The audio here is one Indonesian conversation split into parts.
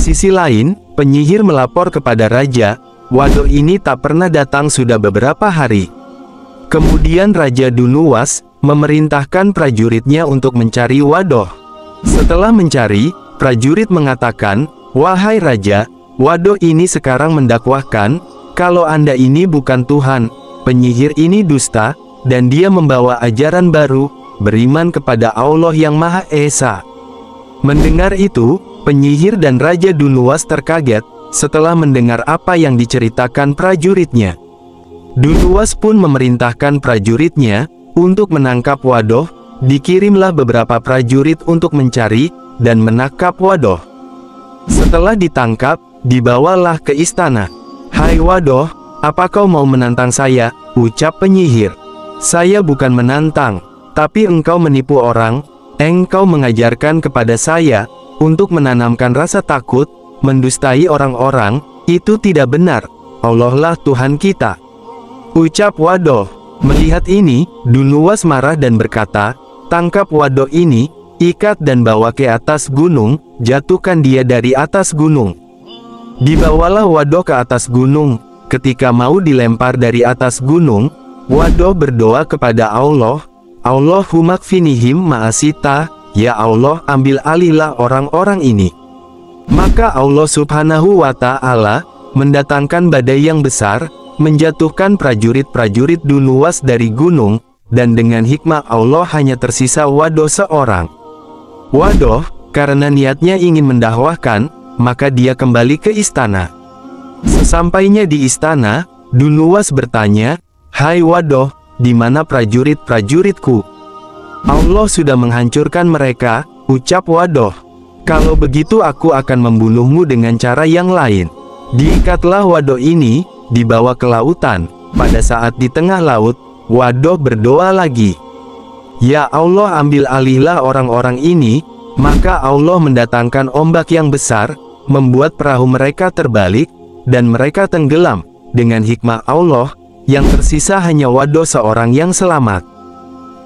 sisi lain, penyihir melapor kepada raja, Wadoh ini tak pernah datang sudah beberapa hari. Kemudian Raja Dunuwas memerintahkan prajuritnya untuk mencari Wadoh. Setelah mencari, prajurit mengatakan, "Wahai Raja, Wadoh ini sekarang mendakwahkan, kalau Anda ini bukan Tuhan, penyihir ini dusta, dan dia membawa ajaran baru, beriman kepada Allah yang Maha Esa." Mendengar itu, penyihir dan Raja Dunuwas terkaget, setelah mendengar apa yang diceritakan prajuritnya. Dunuwas pun memerintahkan prajuritnya untuk menangkap Wadoh. Dikirimlah beberapa prajurit untuk mencari dan menangkap Wadoh. Setelah ditangkap, dibawalah ke istana. "Hai Wadoh, apa kau mau menantang saya?" ucap penyihir. "Saya bukan menantang, tapi engkau menipu orang. Engkau mengajarkan kepada saya untuk menanamkan rasa takut, mendustai orang-orang. Itu tidak benar. Allah lah Tuhan kita," ucap Wadoh. Melihat ini, Dunuwas marah dan berkata, "Tangkap Wadoh ini, ikat dan bawa ke atas gunung, jatuhkan dia dari atas gunung." Dibawalah Wadoh ke atas gunung. Ketika mau dilempar dari atas gunung, Wadoh berdoa kepada Allah, "Allahumma kfinihim ma'asita, ya Allah, ambil alihlah orang-orang ini." Maka Allah Subhanahu wa Ta'ala mendatangkan badai yang besar, menjatuhkan prajurit-prajurit Dunuwas dari gunung, dan dengan hikmah Allah hanya tersisa Wadoh seorang. Wadoh, karena niatnya ingin mendakwahkan, maka dia kembali ke istana. Sesampainya di istana, Dunuwas bertanya, "Hai Wadoh, di mana prajurit-prajuritku?" "Allah sudah menghancurkan mereka," ucap Wadoh. "Kalau begitu aku akan membunuhmu dengan cara yang lain." Diikatlah Wadoh ini, dibawa ke lautan. Pada saat di tengah laut, Wadoh berdoa lagi, "Ya Allah, ambil alihlah orang-orang ini." Maka Allah mendatangkan ombak yang besar, membuat perahu mereka terbalik, dan mereka tenggelam. Dengan hikmah Allah, yang tersisa hanya Wadoh seorang yang selamat.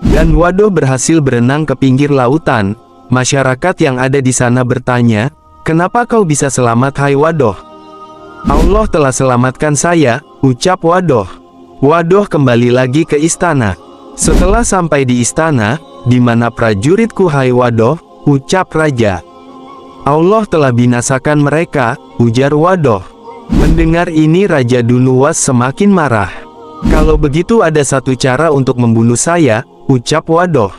Dan Wadoh berhasil berenang ke pinggir lautan. Masyarakat yang ada di sana bertanya, "Kenapa kau bisa selamat, hai Wadoh?" "Allah telah selamatkan saya," ucap Wadoh. Wadoh kembali lagi ke istana. Setelah sampai di istana, "Di mana prajuritku, hai Wadoh?" ucap raja. "Allah telah binasakan mereka," ujar Wadoh. Mendengar ini Raja Dunuwas semakin marah. "Kalau begitu ada satu cara untuk membunuh saya," ucap Wadoh.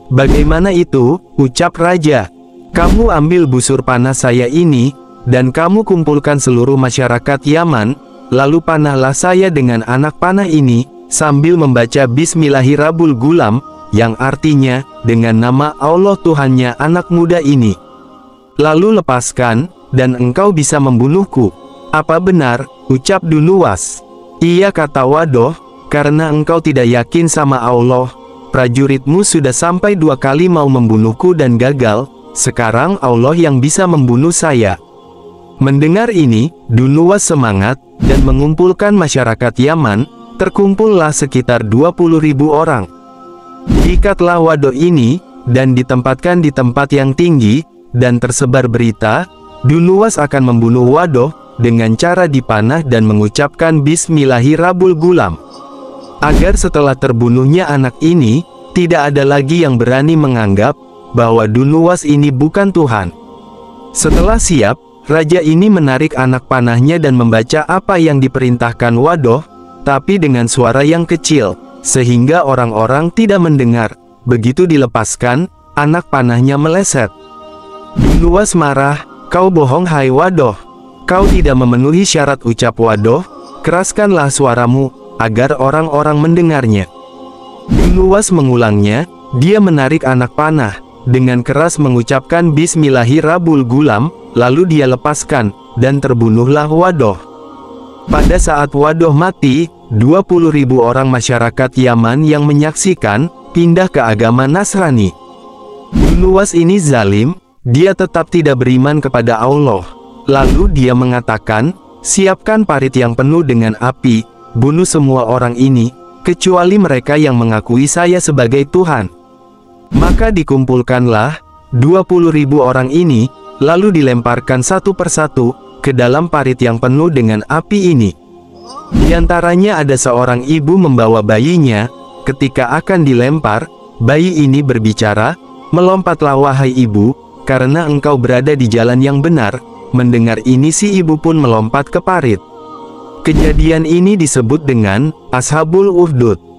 "Bagaimana itu?" ucap raja. "Kamu ambil busur panah saya ini, dan kamu kumpulkan seluruh masyarakat Yaman, lalu panahlah saya dengan anak panah ini, sambil membaca Bismillahirrahmanirrahim, yang artinya, dengan nama Allah Tuhannya anak muda ini. Lalu lepaskan, dan engkau bisa membunuhku." "Apa benar?" ucap Dunuwas. "Iya," kata Wadoh, "karena engkau tidak yakin sama Allah. Prajuritmu sudah sampai 2 kali mau membunuhku dan gagal, sekarang Allah yang bisa membunuh saya." Mendengar ini, Dunuwas semangat, dan mengumpulkan masyarakat Yaman. Terkumpullah sekitar 20.000 orang. Diikatlah Wadoh ini, dan ditempatkan di tempat yang tinggi, dan tersebar berita, Dunuwas akan membunuh Wadoh, dengan cara dipanah dan mengucapkan Bismillahirrahmanirrahim. Agar setelah terbunuhnya anak ini, tidak ada lagi yang berani menganggap bahwa Dunuwas ini bukan Tuhan. Setelah siap, raja ini menarik anak panahnya dan membaca apa yang diperintahkan Wadoh, tapi dengan suara yang kecil, sehingga orang-orang tidak mendengar. Begitu dilepaskan, anak panahnya meleset. Dunuwas marah, "Kau bohong, hai Wadoh. Kau tidak memenuhi syarat," ucap Wadoh. "Keraskanlah suaramu, agar orang-orang mendengarnya." Dunuwas mengulangnya. Dia menarik anak panah, dengan keras mengucapkan Bismillahirrahmanirrahim, lalu dia lepaskan, dan terbunuhlah Wadoh. Pada saat Wadoh mati, 20.000 orang masyarakat Yaman yang menyaksikan, pindah ke agama Nasrani. Dunuwas ini zalim, dia tetap tidak beriman kepada Allah. Lalu dia mengatakan, "Siapkan parit yang penuh dengan api, bunuh semua orang ini, kecuali mereka yang mengakui saya sebagai Tuhan." Maka dikumpulkanlah 20.000 orang ini, lalu dilemparkan satu persatu ke dalam parit yang penuh dengan api ini. Di antaranya ada seorang ibu membawa bayinya. Ketika akan dilempar, bayi ini berbicara, "Melompatlah wahai ibu, karena engkau berada di jalan yang benar." Mendengar ini si ibu pun melompat ke parit. Kejadian ini disebut dengan Ashabul Ukhdud.